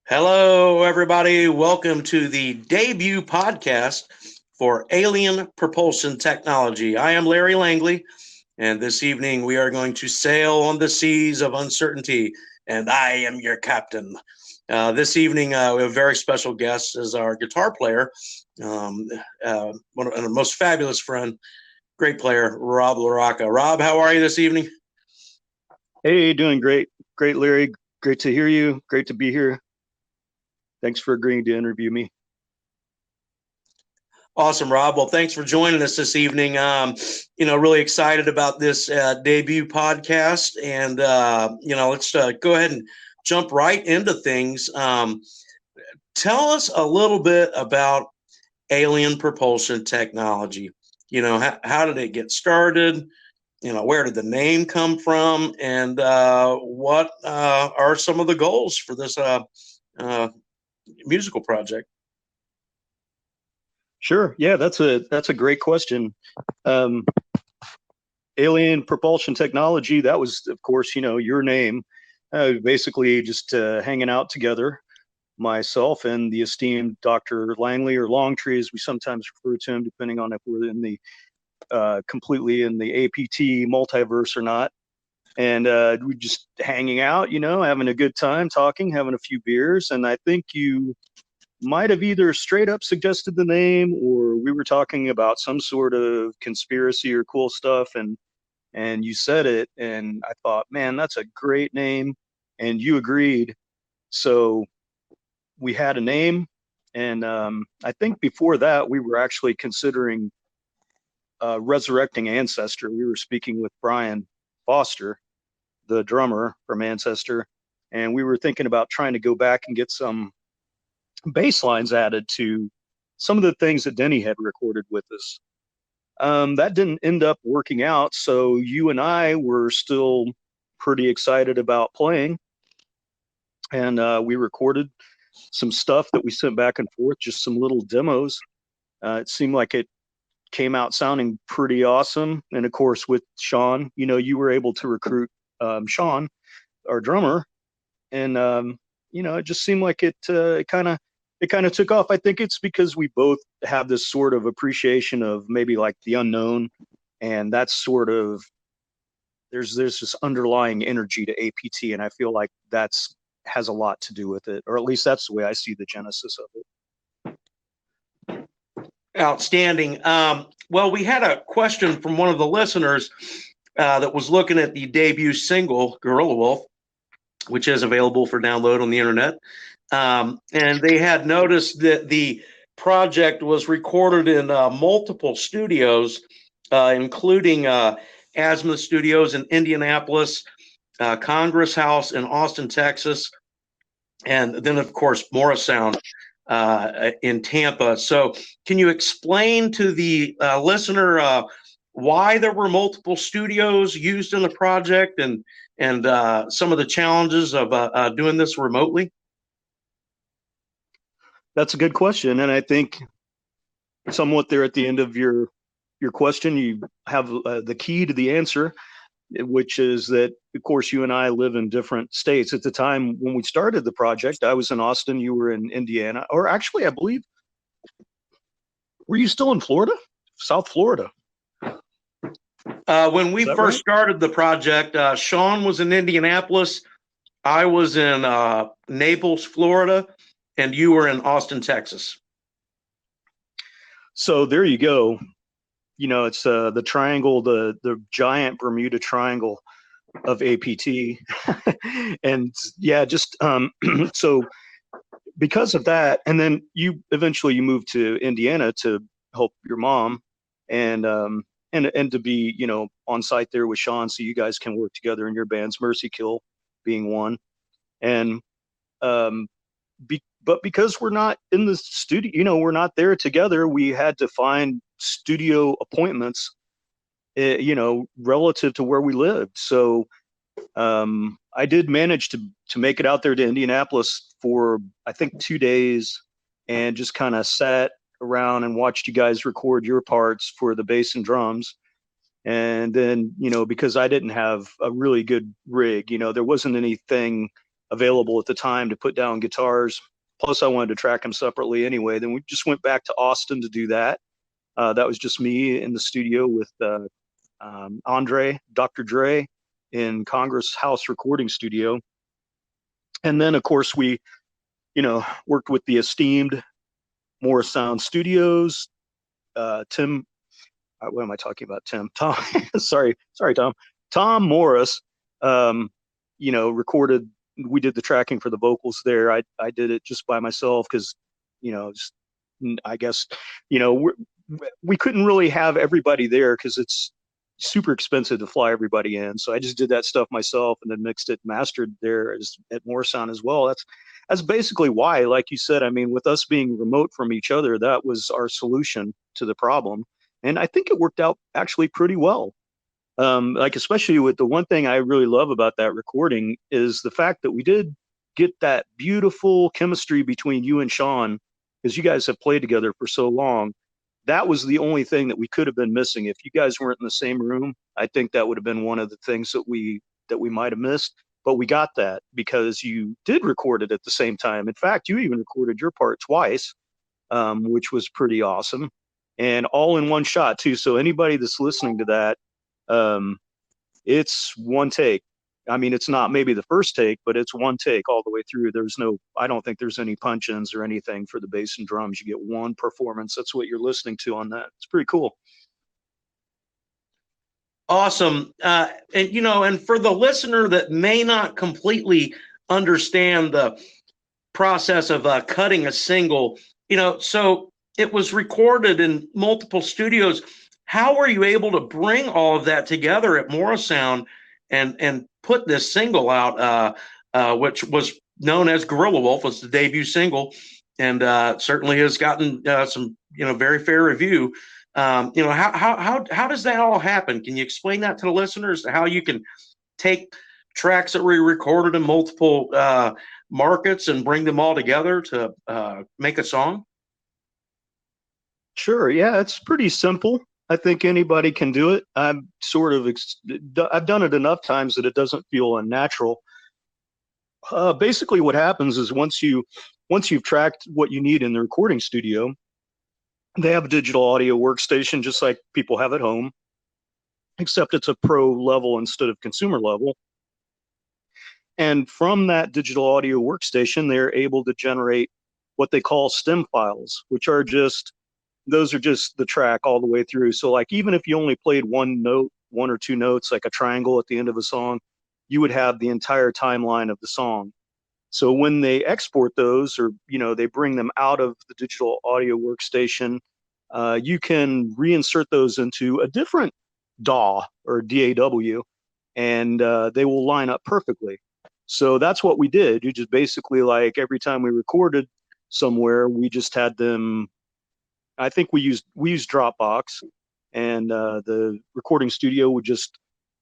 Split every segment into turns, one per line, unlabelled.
Hello, everybody. Welcome to the debut podcast for Alien Propulsion Technology. I am Larry Langley, and this evening we are going to sail on the seas of uncertainty, and I am your captain. This evening, we have a very special guest as our guitar player, one of our most fabulous friend, great player, Rob LaRocca. Rob, how are you this evening?
Hey, doing great. Great, Larry. Great to hear you. Great to be here. Thanks for agreeing to interview me.
Awesome, Rob. Well, thanks for joining us this evening. Really excited about this debut podcast, and let's go ahead and jump right into things. Tell us a little bit about Alien Propulsion Technology. How did it get started? Where did the name come from, and what are some of the goals for this musical project?
Sure. Yeah, that's a great question. Alien Propulsion Technology, that was, of course, your name. Basically just hanging out together, myself and the esteemed Dr. Langley, or Longtree as we sometimes refer to him, depending on if we're in the completely in the APT Multiverse or not. And we just hanging out, having a good time, talking, having a few beers. And I think you might have either straight up suggested the name, or we were talking about some sort of conspiracy or cool stuff. And you said it, and I thought, man, that's a great name. And you agreed. So we had a name. And I think before that, we were actually considering resurrecting Ancestor. We were speaking with Brian Foster, the drummer from Ancestor, and we were thinking about trying to go back and get some bass lines added to some of the things that Denny had recorded with us. That didn't end up working out, so you and I were still pretty excited about playing, and we recorded some stuff that we sent back and forth, just some little demos. It seemed like it came out sounding pretty awesome. And of course, with Sean, you were able to recruit Sean, our drummer, and it just seemed like it kind of took off. I think it's because we both have this sort of appreciation of maybe like the unknown, and that's sort of there's this underlying energy to APT, and I feel like that's has a lot to do with it, or at least that's the way I see the genesis of it.
Outstanding. Well, we had a question from one of the listeners that was looking at the debut single, Gorilla Wolf, which is available for download on the internet. And they had noticed that the project was recorded in multiple studios, including Azimuth Studios in Indianapolis, Congress House in Austin, Texas, and then, of course, Morris Sound in Tampa. So can you explain to the listener why there were multiple studios used in the project, and some of the challenges of doing this remotely?
That's a good question, and I think somewhat there at the end of your question, you have the key to the answer, which is that, of course, you and I live in different states. At the time when we started the project, I was in Austin, you were in Indiana, or actually, I believe, were you still in Florida? South Florida.
When we first started the project, Sean was in Indianapolis, I was in Naples, Florida, and you were in Austin, Texas.
So there you go. It's the triangle, the giant Bermuda Triangle of APT. And yeah, just so because of that, and then you eventually moved to Indiana to help your mom, and to be on site there with Sean, so you guys can work together in your bands, Mercy Kill being one. And but because we're not in the studio, we're not there together, we had to find studio appointments, relative to where we lived. So I did manage to make it out there to Indianapolis for, I think, 2 days, and just kind of sat around and watched you guys record your parts for the bass and drums. And then, because I didn't have a really good rig, there wasn't anything available at the time to put down guitars. Plus, I wanted to track them separately anyway. Then we just went back to Austin to do that. That was just me in the studio with Andre, Dr. Dre, in Congress House Recording Studio. And then, of course, we, worked with the esteemed Morris Sound Studios. Tim, what am I talking about? Tim, Tom, sorry, Tom. Tom Morris, recorded. We did the tracking for the vocals there. I did it just by myself because, I guess, we couldn't really have everybody there because it's super expensive to fly everybody in. So I just did that stuff myself and then mixed it, mastered there at Morrisound as well. That's basically why, like you said, I mean, with us being remote from each other, that was our solution to the problem. And I think it worked out actually pretty well. Especially with the one thing I really love about that recording is the fact that we did get that beautiful chemistry between you and Sean, because you guys have played together for so long. That was the only thing that we could have been missing. If you guys weren't in the same room, I think that would have been one of the things that we might have missed. But we got that because you did record it at the same time. In fact, you even recorded your part twice, which was pretty awesome, and all in one shot too. So anybody that's listening to that, it's one take. I mean, it's not maybe the first take, but it's one take all the way through. I don't think there's any punch-ins or anything for the bass and drums. You get one performance. That's what you're listening to on that. It's pretty cool.
Awesome. And for the listener that may not completely understand the process of cutting a single, so it was recorded in multiple studios. How were you able to bring all of that together at Morrisound and put this single out, which was known as Gorilla Wolf, was the debut single, and certainly has gotten some very fair review. How does that all happen? Can you explain that to the listeners? How you can take tracks that were recorded in multiple markets and bring them all together to make a song?
Sure. Yeah, it's pretty simple. I think anybody can do it. I've done it enough times that it doesn't feel unnatural. Basically, what happens is once you've tracked what you need in the recording studio, they have a digital audio workstation just like people have at home, except it's a pro level instead of consumer level. And from that digital audio workstation, they're able to generate what they call stem files, which are just the track all the way through. So like, even if you only played one or two notes, like a triangle at the end of a song, you would have the entire timeline of the song. So when they export those, or, they bring them out of the digital audio workstation, you can reinsert those into a different DAW or DAW, and they will line up perfectly. So that's what we did. You just basically, like, every time we recorded somewhere, we just had them, I think we used Dropbox, and the recording studio would just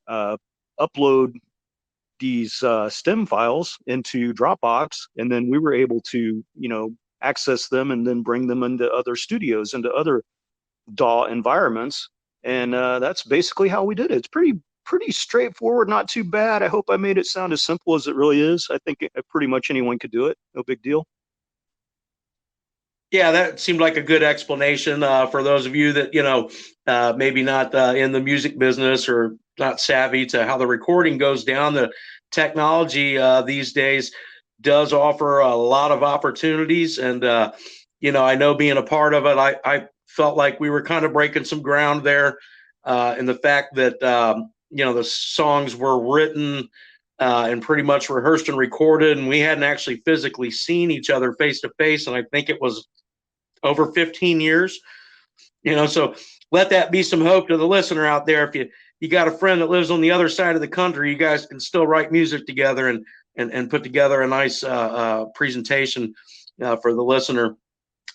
upload these stem files into Dropbox, and then we were able to, access them and then bring them into other studios, into other DAW environments. And that's basically how we did it. It's pretty straightforward, not too bad. I hope I made it sound as simple as it really is. I think pretty much anyone could do it. No big deal.
Yeah, that seemed like a good explanation for those of you that, maybe not in the music business or not savvy to how the recording goes down. The technology these days does offer a lot of opportunities. And, I know being a part of it, I felt like we were kind of breaking some ground there in the fact that, the songs were written and pretty much rehearsed and recorded, and we hadn't actually physically seen each other face to face. And I think it was over 15 years, so let that be some hope to the listener out there. If you got a friend that lives on the other side of the country, you guys can still write music together and put together a nice presentation for the listener.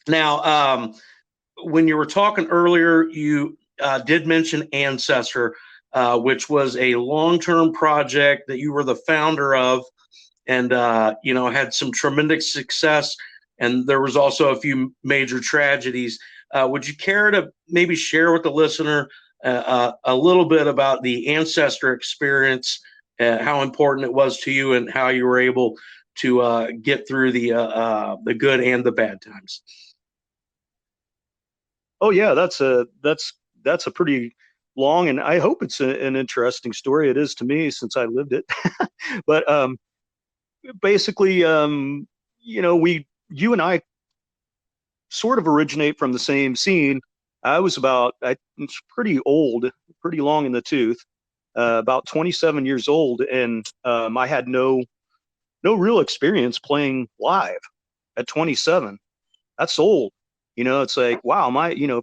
Now, when you were talking earlier, you did mention Ancestor, which was a long-term project that you were the founder of, and had some tremendous success. And there was also a few major tragedies. Would you care to maybe share with the listener a little bit about the Ancestor experience how important it was to you, and how you were able to get through the good and the bad times.
Oh yeah, that's a pretty long, and I hope it's an interesting story. It is to me since I lived it. But basically, you and I sort of originate from the same scene. It's pretty old, pretty long in the tooth, about 27 years old, and I had no real experience playing live at 27. That's old. It's like, wow,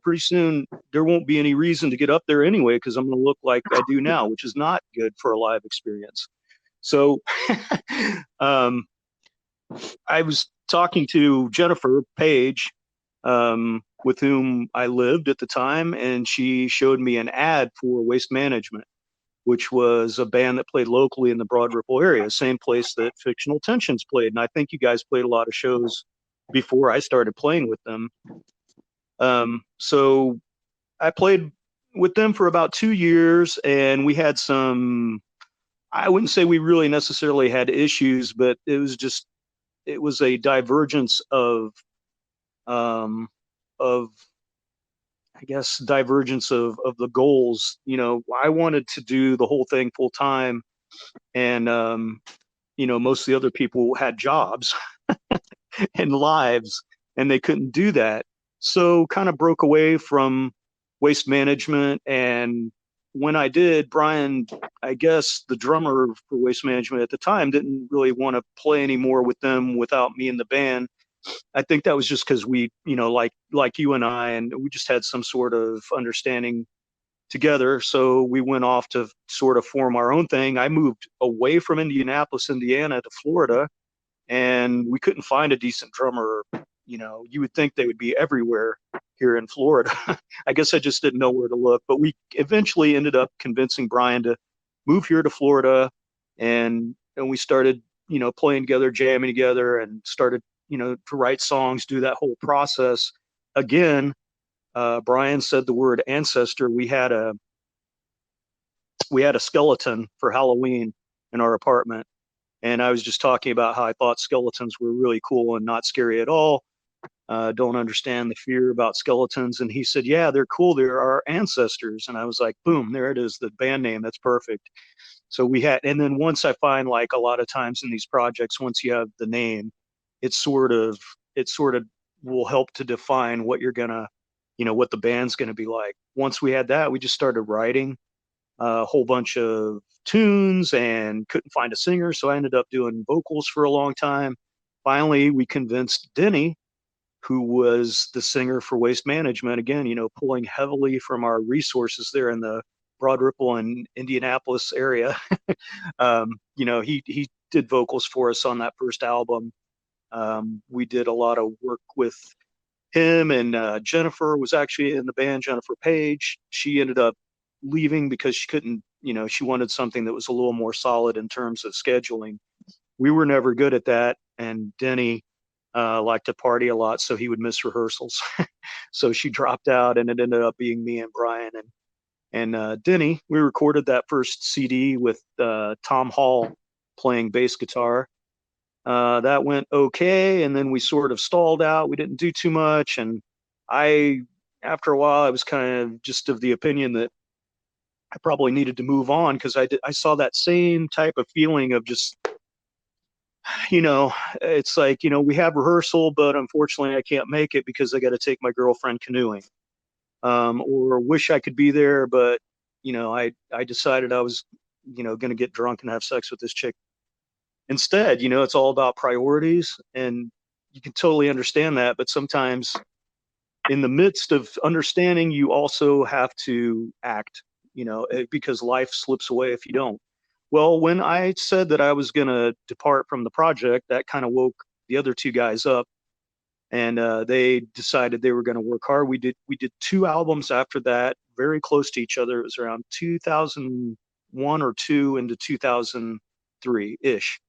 pretty soon there won't be any reason to get up there anyway, because I'm going to look like I do now, which is not good for a live experience. So I was talking to Jennifer Page, with whom I lived at the time, and she showed me an ad for Waste Management, which was a band that played locally in the Broad Ripple area, same place that Fictional Tensions played. And I think you guys played a lot of shows before I started playing with them. So I played with them for about 2 years, and we had some, I wouldn't say we really necessarily had issues, but it was a divergence of I guess divergence of the goals. I wanted to do the whole thing full time, and most of the other people had jobs and lives, and they couldn't do that. So kind of broke away from Waste Management. And when I did, Brian, I guess the drummer for Waste Management at the time, didn't really want to play anymore with them without me in the band. I think that was just because we, like you and I, and we just had some sort of understanding together. So we went off to sort of form our own thing. I moved away from Indianapolis, Indiana to Florida, and we couldn't find a decent drummer. You would think they would be everywhere here in Florida. I guess I just didn't know where to look, but we eventually ended up convincing Brian to move here to Florida, and we started, playing together, jamming together, and started, to write songs, do that whole process. Again, Brian said the word ancestor. We had a skeleton for Halloween in our apartment, and I was just talking about how I thought skeletons were really cool and not scary at all. Don't understand the fear about skeletons. And he said, yeah, they're cool. They're our ancestors. And I was like, boom, there it is, the band name. That's perfect. So and then once I find, like a lot of times in these projects, once you have the name, it sort of will help to define what you're gonna, what the band's gonna be like. Once we had that, we just started writing a whole bunch of tunes and couldn't find a singer. So I ended up doing vocals for a long time. Finally, we convinced Denny, who was the singer for Waste Management, again, pulling heavily from our resources there in the Broad Ripple and Indianapolis area. He did vocals for us on that first album. We did a lot of work with him, and Jennifer was actually in the band, Jennifer Page. She ended up leaving because she couldn't, she wanted something that was a little more solid in terms of scheduling. We were never good at that, and Denny liked to party a lot, so he would miss rehearsals. So she dropped out, and it ended up being me and Brian and Denny. We recorded that first CD with Tom Hall playing bass guitar. That went okay, and then we sort of stalled out. We didn't do too much, and after a while, I was kind of just of the opinion that I probably needed to move on, because I saw that same type of feeling of just, it's like, we have rehearsal, but unfortunately I can't make it because I got to take my girlfriend canoeing, or wish I could be there, but I decided I was going to get drunk and have sex with this chick instead. It's all about priorities, and you can totally understand that, but sometimes in the midst of understanding, you also have to act, because life slips away if you don't. Well, when I said that I was going to depart from the project, that kind of woke the other two guys up, and they decided they were going to work hard. We did 2 albums after that, very close to each other. It was around 2001 or 2 into 2003-ish,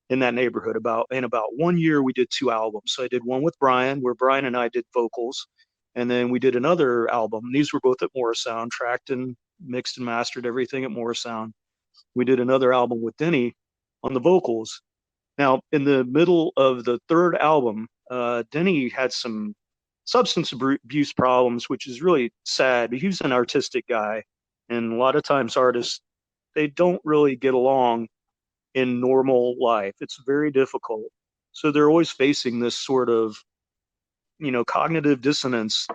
in that neighborhood. In about 1 year, we did 2 albums. So I did one with Brian, where Brian and I did vocals, and then we did another album. These were both at Morrisound, tracked and mixed and mastered everything at Morrisound. We did another album with Denny on the vocals. Now, in the middle of the third album, Denny had some substance abuse problems, which is really sad. He was an artistic guy, and a lot of times artists, they don't really get along in normal life. It's very difficult. So they're always facing this sort of, cognitive dissonance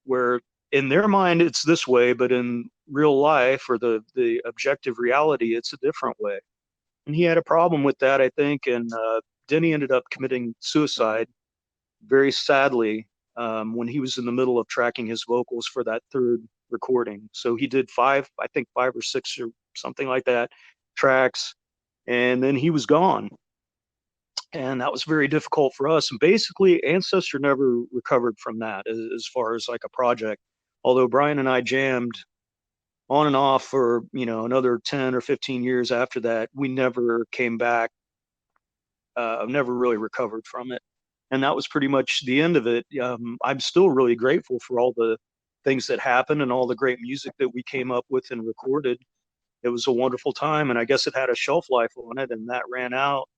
where in their mind it's this way, but in real life or the objective reality, it's a different way. And he had a problem with that, I think, and Denny ended up committing suicide very sadly when he was in the middle of tracking his vocals for that third recording. So he did five or six or something like that tracks, and then he was gone. And that was very difficult for us. And basically, Ancestor never recovered from that as far as like a project. Although Brian and I jammed on and off for, another 10 or 15 years after that, we never came back, never really recovered from it. And that was pretty much the end of it. I'm still really grateful for all the things that happened and all the great music that we came up with and recorded. It was a wonderful time. And I guess it had a shelf life on it, and that ran out.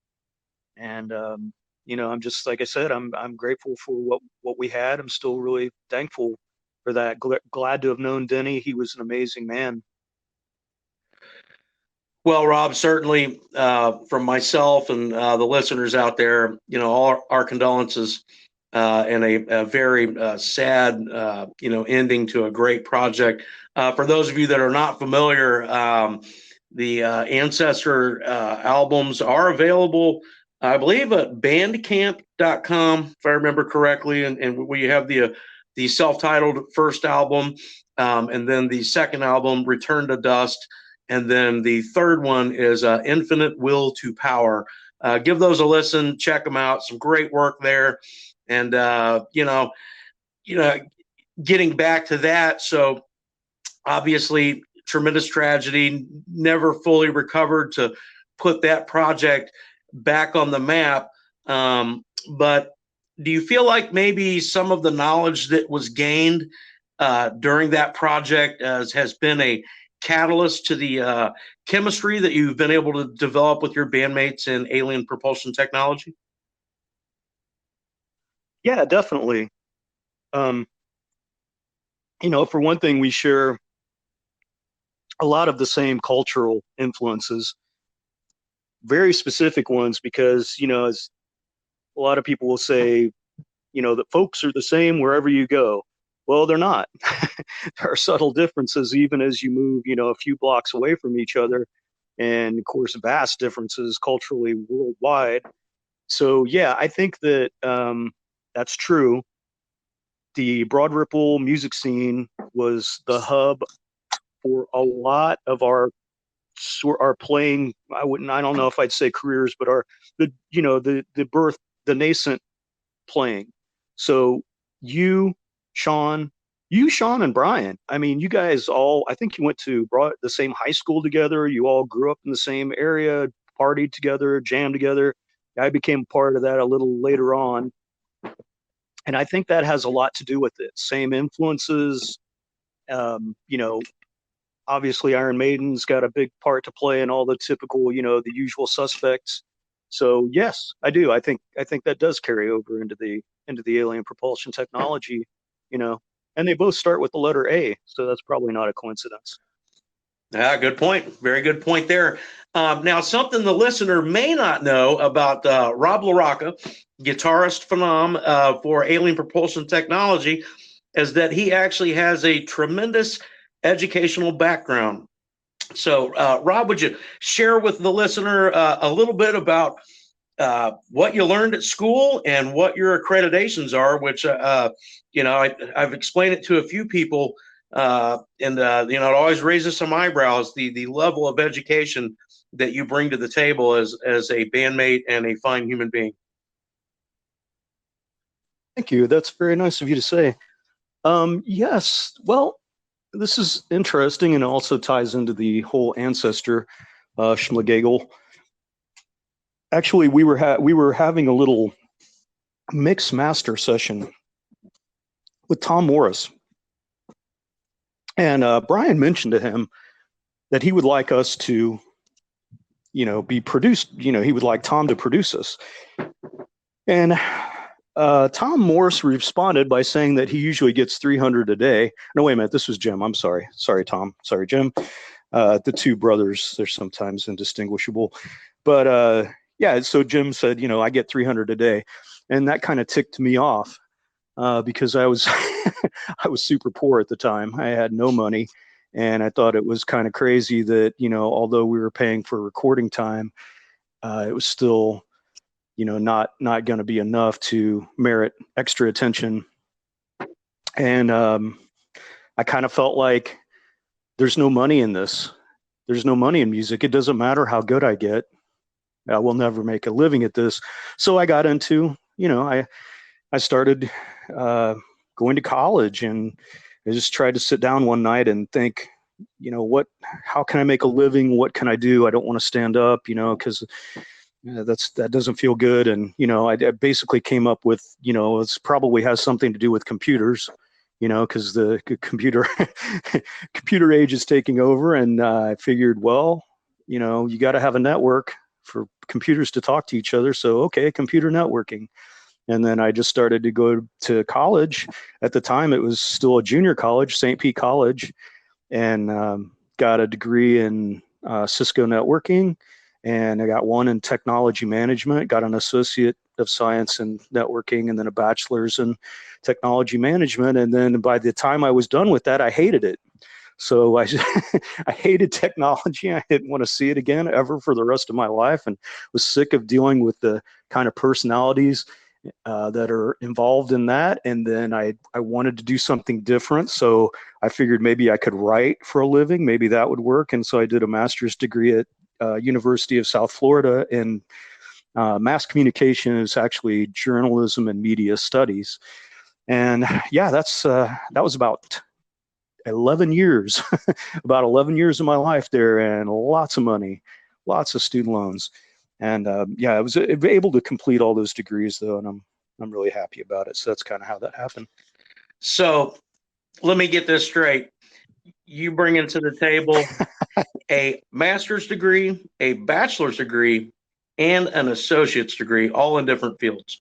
And I'm just, like I said, I'm grateful for what we had. I'm still really thankful for that. Glad to have known Denny. He was an amazing man.
Well, Rob, certainly from myself and the listeners out there, all our condolences and a very sad, ending to a great project. For those of you that are not familiar, the Ancestor albums are available, I believe, at bandcamp.com, if I remember correctly. And we have the self-titled first album, and then the second album, Return to Dust. And then the third one is Infinite Will to Power. Give those a listen. Check them out. Some great work there. And, getting back to that. So obviously, tremendous tragedy, never fully recovered to put that project back on the map. But do you feel like maybe some of the knowledge that was gained during that project has been a catalyst to the chemistry that you've been able to develop with your bandmates in Alien Propulsion Technology?
Yeah, definitely. For one thing, we share a lot of the same cultural influences, very specific ones, because, as a lot of people will say, that folks are the same wherever you go. Well, they're not. There are subtle differences even as you move, a few blocks away from each other. And of course, vast differences culturally worldwide. So, yeah, I think that that's true. The Broad Ripple music scene was the hub for a lot of our playing. I don't know if I'd say careers, but the birth, the nascent playing. So Sean and Brian, I mean, you guys all, I think you went to the same high school together. You all grew up in the same area, partied together, jammed together. I became part of that a little later on. And I think that has a lot to do with it. Same influences. Obviously Iron Maiden's got a big part to play in all the typical, the usual suspects. So yes, I do. I think that does carry over into the Alien Propulsion Technology, and they both start with the letter A. So that's probably not a coincidence.
Yeah, good point. Very good point there. Now, something the listener may not know about Rob Rocca, guitarist phenom for Alien Propulsion Technology, is that he actually has a tremendous educational background. So, Rob, would you share with the listener a little bit about what you learned at school and what your accreditations are, which, I've explained it to a few people, and it always raises some eyebrows, the level of education that you bring to the table as a bandmate and a fine human being.
Thank you. That's very nice of you to say. Yes. Well, this is interesting, and also ties into the whole Ancestor schmagagel. Actually, we were having a little mix master session with Tom Morris, and Brian mentioned to him that he would like us to, be produced. He would like Tom to produce us. And Tom Morse responded by saying that he usually gets 300 a day. No, wait a minute. This was Jim. I'm sorry. Sorry, Tom. Sorry, Jim. The two brothers, they're sometimes indistinguishable. But yeah, so Jim said, I get 300 a day. And that kind of ticked me off because I was I was super poor at the time. I had no money. And I thought it was kind of crazy that, although we were paying for recording time, it was still, not going to be enough to merit extra attention. And I kind of felt like there's no money in this. There's no money in music. It doesn't matter how good I get. I will never make a living at this. So I got into, I started going to college, and I just tried to sit down one night and think, how can I make a living? What can I do? I don't want to stand up, because that doesn't feel good. And, I basically came up with, it's probably has something to do with computers, because the computer age is taking over. And I figured, well, you got to have a network for computers to talk to each other. So, okay, computer networking. And then I just started to go to college. At the time, it was still a junior college, St. Pete College, and got a degree in Cisco networking. And I got one in technology management, got an associate of science in networking, and then a bachelor's in technology management. And then by the time I was done with that, I hated it. So I hated technology. I didn't want to see it again ever for the rest of my life, and was sick of dealing with the kind of personalities that are involved in that. And then I wanted to do something different. So I figured maybe I could write for a living. Maybe that would work. And so I did a master's degree at University of South Florida in mass communication. Is actually journalism and media studies. And yeah, that was about 11 years, about 11 years of my life there, and lots of money, lots of student loans. And yeah, I was able to complete all those degrees though, and I'm really happy about it. So that's kind of how that happened.
So let me get this straight. You bring into the table a master's degree, a bachelor's degree, and an associate's degree, all in different fields.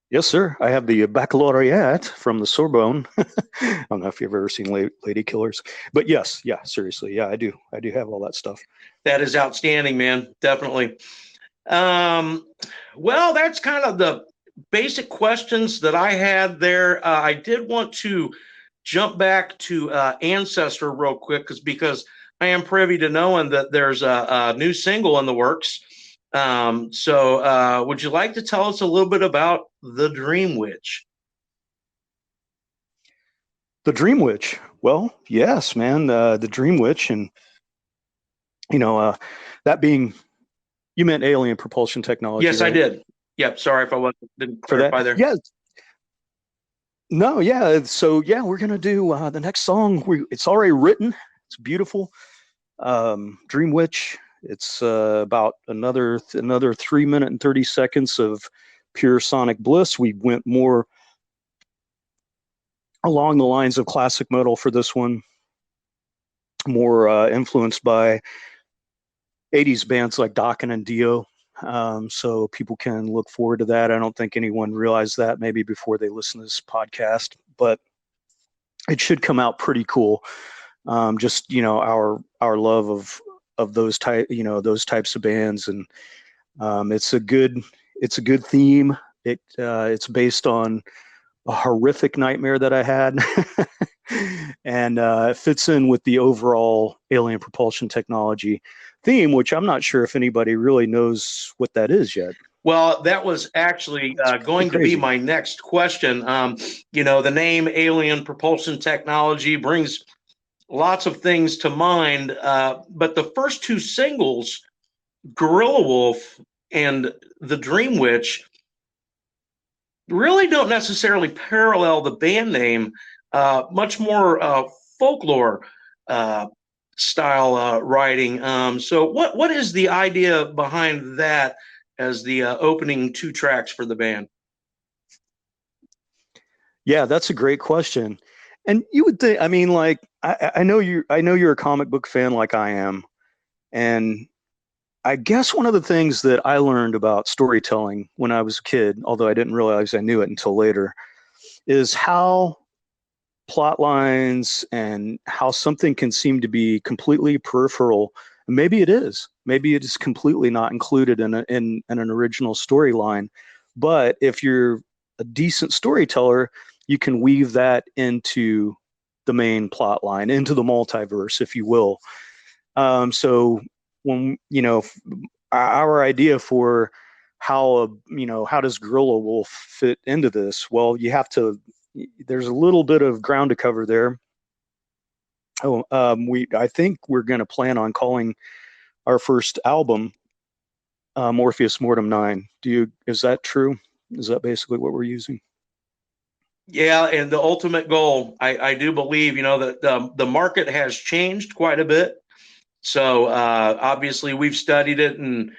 Yes, sir. I have the baccalaureate from the Sorbonne. I don't know if you've ever seen Lady Killers, but yes, yeah, seriously, yeah, I do have all that stuff.
That is outstanding, man. Definitely. Well, that's kind of the basic questions that I had there. I did want to jump back to Ancestor real quick because I am privy to knowing that there's a new single in the works. So would you like to tell us a little bit about The Dream Witch?
The Dream Witch. Well, yes, man, the Dream Witch. And, that being, you meant Alien Propulsion Technology.
Yes, right? I did. Yep. Sorry if I didn't clarify there.
Yes. No, yeah. So, yeah, we're going to do the next song. It's already written. It's beautiful. Dream Witch. It's about another 3 minutes and 30 seconds of pure sonic bliss. We went more along the lines of classic metal for this one, more influenced by 80s bands like Dokken and Dio. So people can look forward to that. I don't think anyone realized that maybe before they listen to this podcast, but it should come out pretty cool. Just, our love of those types of bands. And it's a good theme. It's based on a horrific nightmare that I had. And it fits in with the overall Alien Propulsion Technology theme, which I'm not sure if anybody really knows what that is yet.
Well, that was actually going to be my next question. The name Alien Propulsion Technology brings lots of things to mind, but the first two singles, Gorilla Wolf and The Dream Witch, really don't necessarily parallel the band name, much more folklore style writing. So what is the idea behind that as the opening two tracks for the band? Yeah,
that's a great question. And you would think, I know you're a comic book fan like I am, and I guess one of the things that I learned about storytelling when I was a kid, although I didn't realize I knew it until later, is how plot lines and how something can seem to be completely peripheral. Maybe it is. Maybe it is completely not included in an original storyline. But if you're a decent storyteller, you can weave that into the main plot line, into the multiverse, if you will. So when, our idea for how does Gorilla Wolf fit into this? Well, there's a little bit of ground to cover there. I think we're going to plan on calling our first album Morpheus Mortem 9. Is that true? Is that basically what we're using?
Yeah, and the ultimate goal, I do believe, that the market has changed quite a bit. So obviously we've studied it and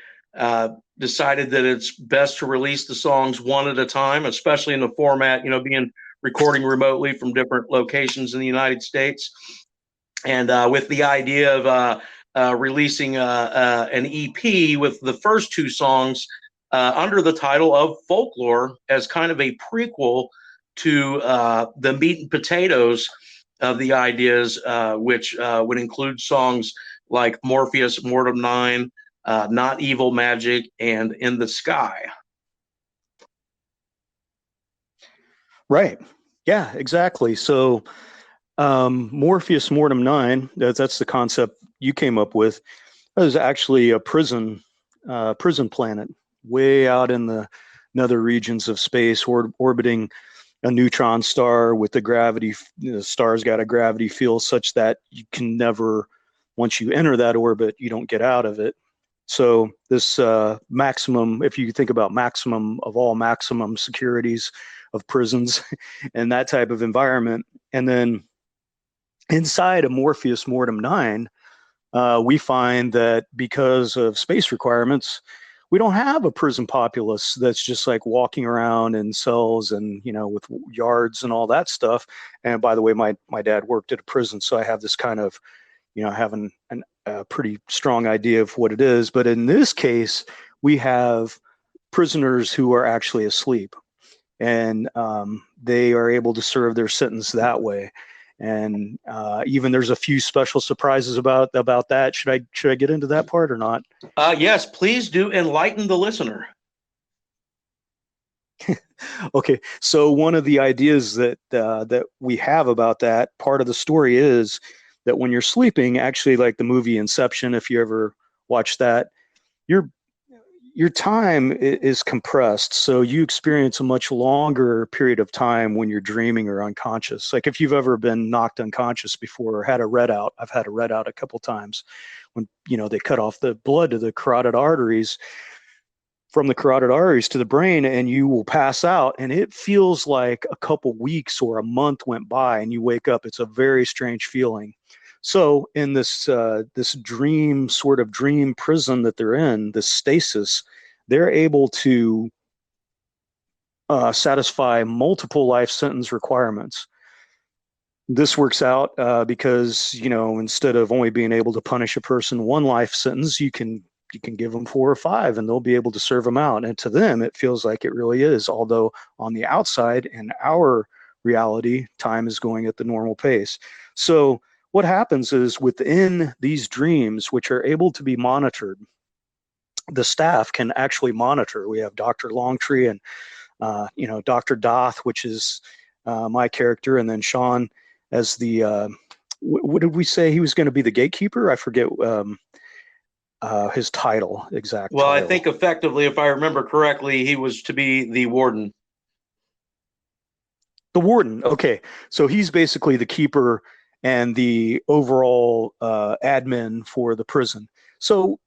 decided that it's best to release the songs one at a time, especially in the format, being recording remotely from different locations in the United States. And with the idea of releasing an EP with the first two songs under the title of Folklore as kind of a prequel to the meat and potatoes of the ideas, which would include songs like Morpheus Mortem 9, Not Evil Magic, and In the Sky.
Right. Yeah, exactly. So Morpheus Mortem 9, that's the concept you came up with. That was actually a prison planet way out in the nether regions of space, orbiting a neutron star with the star's got a gravity field such that you can never, once you enter that orbit, you don't get out of it. So this maximum, if you think about maximum of all maximum securities of prisons and that type of environment, and then inside of Morpheus Mortem 9, we find that because of space requirements, we don't have a prison populace that's just like walking around in cells and, with yards and all that stuff. And by the way, my dad worked at a prison, so I have this kind of, having a pretty strong idea of what it is. But in this case, we have prisoners who are actually asleep, and they are able to serve their sentence that way. And even there's a few special surprises about that. Should I get into that part or not?
Yes, please do enlighten the listener.
Okay, so one of the ideas that we have about that part of the story is that when you're sleeping, actually, like the movie Inception, if you ever watch that, your time is compressed, so you experience a much longer period of time when you're dreaming or unconscious. Like if you've ever been knocked unconscious before or had a red out, I've had a red out a couple times when they cut off the blood to the carotid arteries, from the carotid arteries to the brain, and you will pass out, and it feels like a couple weeks or a month went by, and you wake up. It's a very strange feeling. So in this dream prison that they're in, this stasis, they're able to satisfy multiple life sentence requirements. This works out because instead of only being able to punish a person one life sentence, you can give them 4 or 5, and they'll be able to serve them out. And to them, it feels like it really is. Although on the outside, in our reality, time is going at the normal pace. So what happens is within these dreams, which are able to be monitored, the staff can actually monitor. We have Dr. Longtree and Dr. DAATH, which is my character, and then Sean as the what did we say he was going to be, the gatekeeper? I forget his title, exact
Well,
title.
I think effectively, if I remember correctly, he was to be the warden.
The warden. Okay, so he's basically the keeper and the overall admin for the prison. So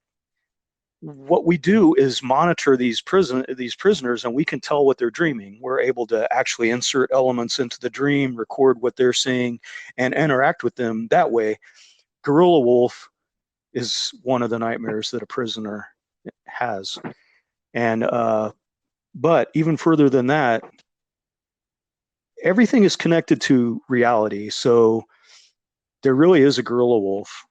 what we do is monitor these prisoners, and we can tell what they're dreaming. We're able to actually insert elements into the dream, record what they're seeing, and interact with them that way. Gorilla Wolf is one of the nightmares that a prisoner has. And but even further than that, everything is connected to reality. So there really is a gorilla wolf,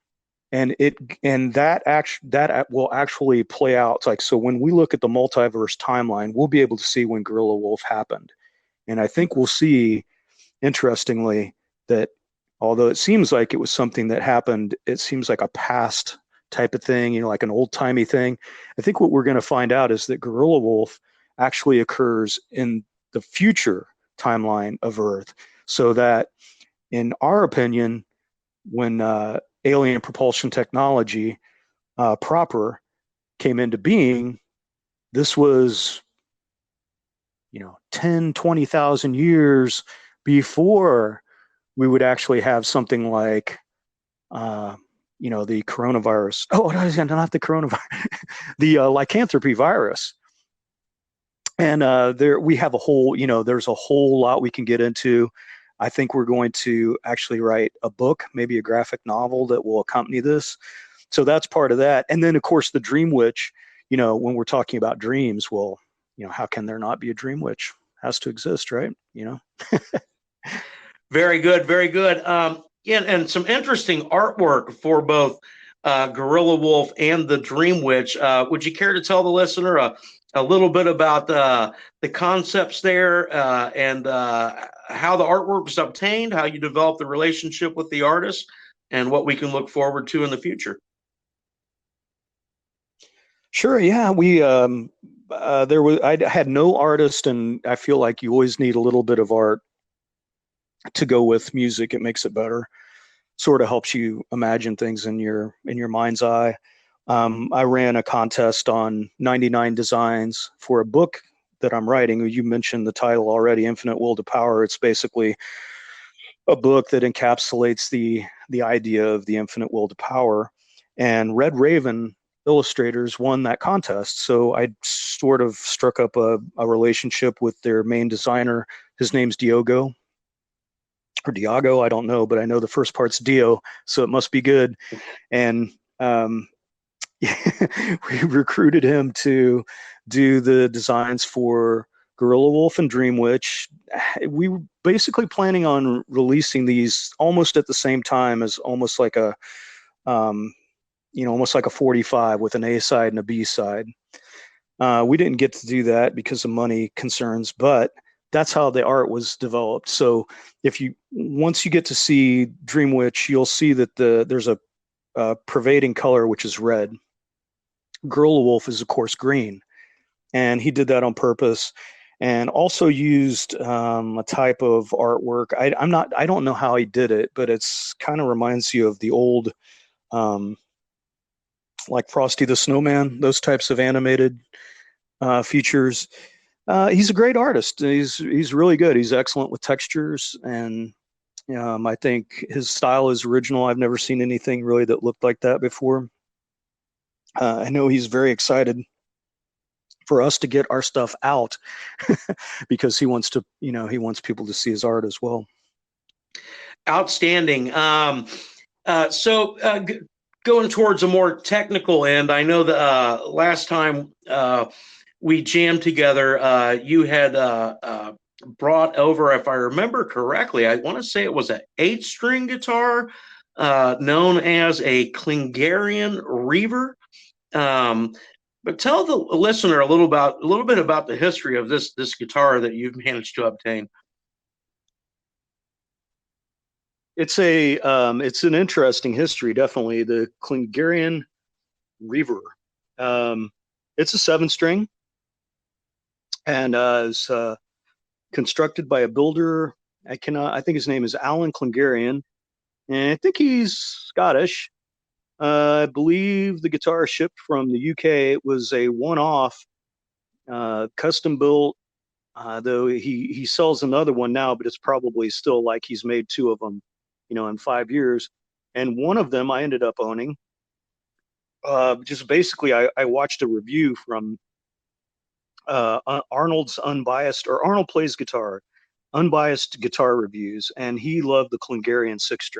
and that will actually play out. Like, so when we look at the multiverse timeline, we'll be able to see when gorilla wolf happened, and I think we'll see, interestingly, that although it seems like it was something that happened, it seems like a past type of thing, you know, like an old-timey thing. I think what we're going to find out is that gorilla wolf actually occurs in the future timeline of Earth, so that, in our opinion, when alien propulsion technology proper came into being, this was, 10, 20,000 years before we would actually have something like, the coronavirus. Oh, not the coronavirus, the lycanthropy virus. And there we have a whole, there's a whole lot we can get into. I think we're going to actually write a book, maybe a graphic novel that will accompany this. So that's part of that. And then, of course, the dream witch, when we're talking about dreams, well, how can there not be a dream witch? Has to exist, right?
Very good, very good. And some interesting artwork for both Gorilla Wolf and the Dream Witch. Would you care to tell the listener a little bit about the concepts there and how the artwork was obtained, how you developed the relationship with the artist, and what we can look forward to in the future?
Sure. Yeah, I had no artist, and I feel like you always need a little bit of art to go with music. It makes it better. Sort of helps you imagine things in your mind's eye. I ran a contest on 99 designs for a book that I'm writing. You mentioned the title already, Infinite Will to Power. It's basically a book that encapsulates the idea of the infinite will to power. And Red Raven Illustrators won that contest. So I sort of struck up a relationship with their main designer. His name's Diogo. Or Diago, I don't know, but I know the first part's Dio, so it must be good. And we recruited him to do the designs for Gorilla Wolf and Dream Witch. We were basically planning on releasing these almost at the same time, as almost like a, almost like a 45 with an A side and a B side. We didn't get to do that because of money concerns, but that's how the art was developed. So once you get to see Dream Witch, you'll see that there's a pervading color, which is red. Gorilla Wolf is, of course, green. And he did that on purpose, and also used a type of artwork. I don't know how he did it, but it's kind of reminds you of the old, like Frosty the Snowman, those types of animated features. He's a great artist. He's really good. He's excellent with textures, and I think his style is original. I've never seen anything really that looked like that before. I know he's very excited for us to get our stuff out because he wants people to see his art as well.
Outstanding. Going towards a more technical end, I know that last time we jammed together, you had brought over, if I remember correctly, I want to say it was an 8-string guitar known as a Klingarian Reaver. But tell the listener a little bit about the history of this guitar that you've managed to obtain.
It's an interesting history, definitely. The Klingarian Reaver. It's a 7-string, and is constructed by a builder. I think his name is Alan Klingarian, and I think he's Scottish. I believe the guitar shipped from the UK. It was a one-off, custom built, though he sells another one now, but it's probably still like he's made 2 of them, in 5 years. And one of them I ended up owning. Just basically, I watched a review from Arnold's Unbiased, or Arnold Plays Guitar, Unbiased Guitar Reviews, and he loved the Klingarian 6-string.